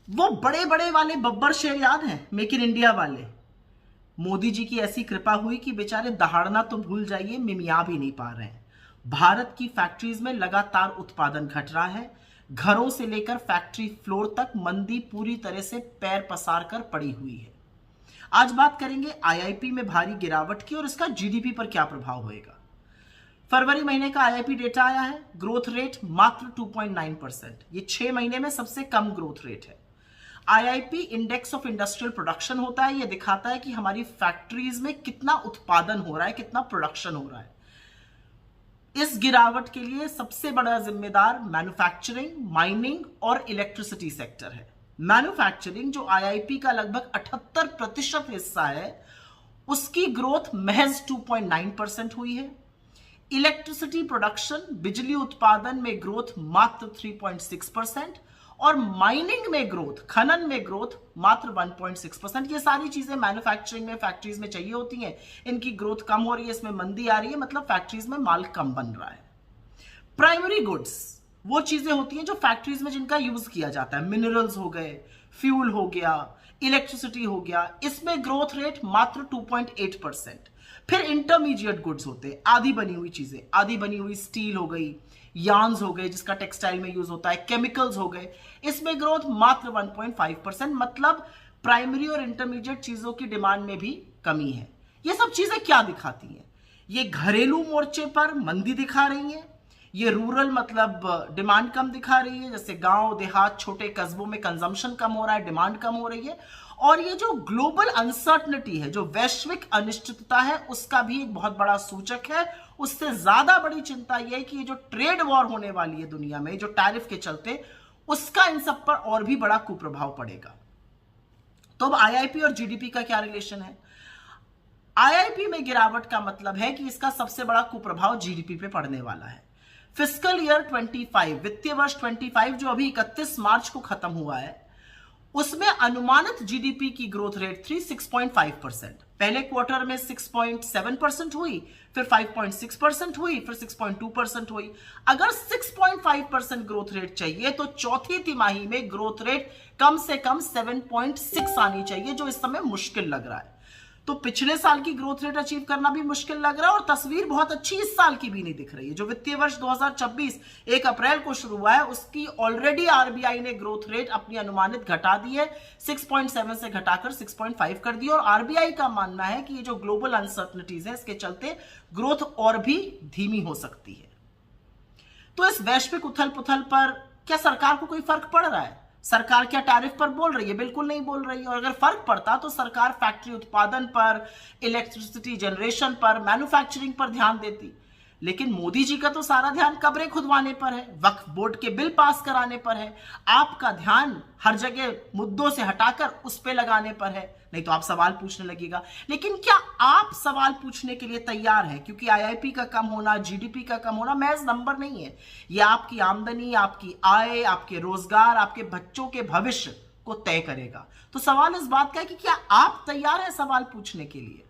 वो बड़े बड़े वाले बब्बर शेर याद हैं, मेक इन इंडिया वाले। मोदी जी की ऐसी कृपा हुई कि बेचारे दहाड़ना तो भूल जाइए, मिमिया भी नहीं पा रहे हैं। भारत की फैक्ट्रीज में लगातार उत्पादन घट रहा है। घरों से लेकर फैक्ट्री फ्लोर तक मंदी पूरी तरह से पैर पसार कर पड़ी हुई है। आज बात करेंगे आईआईपी में भारी गिरावट की और इसका जीडीपी पर क्या प्रभाव होएगा। फरवरी महीने का आईआईपी डेटा आया है, ग्रोथ रेट मात्र 2.9%। ये 6 महीने में सबसे कम ग्रोथ रेट है। IIP index of industrial production होता है, ये दिखाता है कि हमारी फैक्ट्रीज में कितना उत्पादन हो रहा है, कितना प्रोडक्शन हो रहा है। इस गिरावट के लिए सबसे बड़ा जिम्मेदार मैन्युफैक्चरिंग, माइनिंग और इलेक्ट्रिसिटी सेक्टर है। मैन्युफैक्चरिंग जो आईआईपी का लगभग 78% हिस्सा है, उसकी ग्रोथ महज 2.9% हुई है। इलेक्ट्रिसिटी प्रोडक्शन, बिजली उत्पादन में ग्रोथ मात्र 3.6% और माइनिंग में ग्रोथ, खनन में ग्रोथ मात्र 1.6%। ये सारी चीजें मैन्युफैक्चरिंग में, फैक्ट्रीज में चाहिए होती हैं। इनकी ग्रोथ कम हो रही है, इसमें मंदी आ रही है, मतलब फैक्ट्रीज में माल कम बन रहा है। प्राइमरी गुड्स वो चीजें होती हैं जो फैक्ट्रीज में जिनका यूज किया जाता है, मिनरल्स हो गए, फ्यूल हो गया, इलेक्ट्रिसिटी हो गया, इसमें ग्रोथ रेट मात्र 2.8%। फिर इंटरमीडिएट गुड्स होते हैं, आधी बनी हुई चीजें, आधी बनी हुई स्टील हो गई, यार्न्स हो गए जिसका टेक्सटाइल में यूज होता है, केमिकल्स हो गए, इसमें ग्रोथ मात्र 1.5%। मतलब प्राइमरी और इंटरमीडिएट चीजों की डिमांड में भी कमी है। ये सब चीजें क्या दिखाती हैं? ये घरेलू मोर्चे पर मंदी दिखा रही हैं, ये रूरल मतलब डिमांड कम दिखा रही है, जैसे गांव देहात छोटे कस्बों में कंजम्पशन कम हो रहा है, डिमांड कम हो रही है। और ये जो ग्लोबल अनसर्टनिटी है, जो वैश्विक अनिश्चितता है, उसका भी एक बहुत बड़ा सूचक है। उससे ज्यादा बड़ी चिंता यह है कि ये जो ट्रेड वॉर होने वाली है दुनिया में, जो टैरिफ के चलते, उसका इन सब पर और भी बड़ा कुप्रभाव पड़ेगा। तो अब आईआईपी और जीडीपी का क्या रिलेशन है? आईआईपी में गिरावट का मतलब है कि इसका सबसे बड़ा कुप्रभाव जीडीपी पे पड़ने वाला है। फिस्कल ईयर 25, वित्तीय वर्ष 25 जो अभी 31 मार्च को खत्म हुआ है, उसमें अनुमानित जीडीपी की ग्रोथ रेट थी 6.5%। पहले क्वार्टर में 6.7% हुई, फिर 5.6% हुई, फिर 6.2% हुई। अगर 6.5% ग्रोथ रेट चाहिए तो चौथी तिमाही में ग्रोथ रेट कम से कम 7.6 आनी चाहिए, जो इस समय मुश्किल लग रहा है। तो पिछले साल की ग्रोथ रेट अचीव करना भी मुश्किल लग रहा है और तस्वीर बहुत अच्छी इस साल की भी नहीं दिख रही है। जो वित्तीय वर्ष 2026 1 अप्रैल को शुरू हुआ है, उसकी ऑलरेडी आरबीआई ने ग्रोथ रेट अपनी अनुमानित घटा दी है, 6.7 से घटाकर 6.5 कर दी। और आरबीआई का मानना है कि ये जो ग्लोबल अनसर्टनिटीज है, इसके चलते ग्रोथ और भी धीमी हो सकती है। तो इस वैश्विक उथल पुथल पर क्या सरकार को कोई फर्क पड़ रहा है? सरकार क्या टैरिफ पर बोल रही है? बिल्कुल नहीं बोल रही है। और अगर फर्क पड़ता तो सरकार फैक्ट्री उत्पादन पर, इलेक्ट्रिसिटी जनरेशन पर, मैन्युफैक्चरिंग पर ध्यान देती। लेकिन मोदी जी का तो सारा ध्यान कब्रें खुदवाने पर है, वक्फ बोर्ड के बिल पास कराने पर है। आपका ध्यान हर जगह मुद्दों से हटाकर उस पे लगाने पर है, नहीं तो आप सवाल पूछने लगेगा। लेकिन क्या आप सवाल पूछने के लिए तैयार हैं? क्योंकि आईआईपी का कम होना, जीडीपी का कम होना महज नंबर नहीं है, यह आपकी आमदनी, आपकी आय, आपके रोजगार, आपके बच्चों के भविष्य को तय करेगा। तो सवाल इस बात का है कि क्या आप तैयार हैं सवाल पूछने के लिए?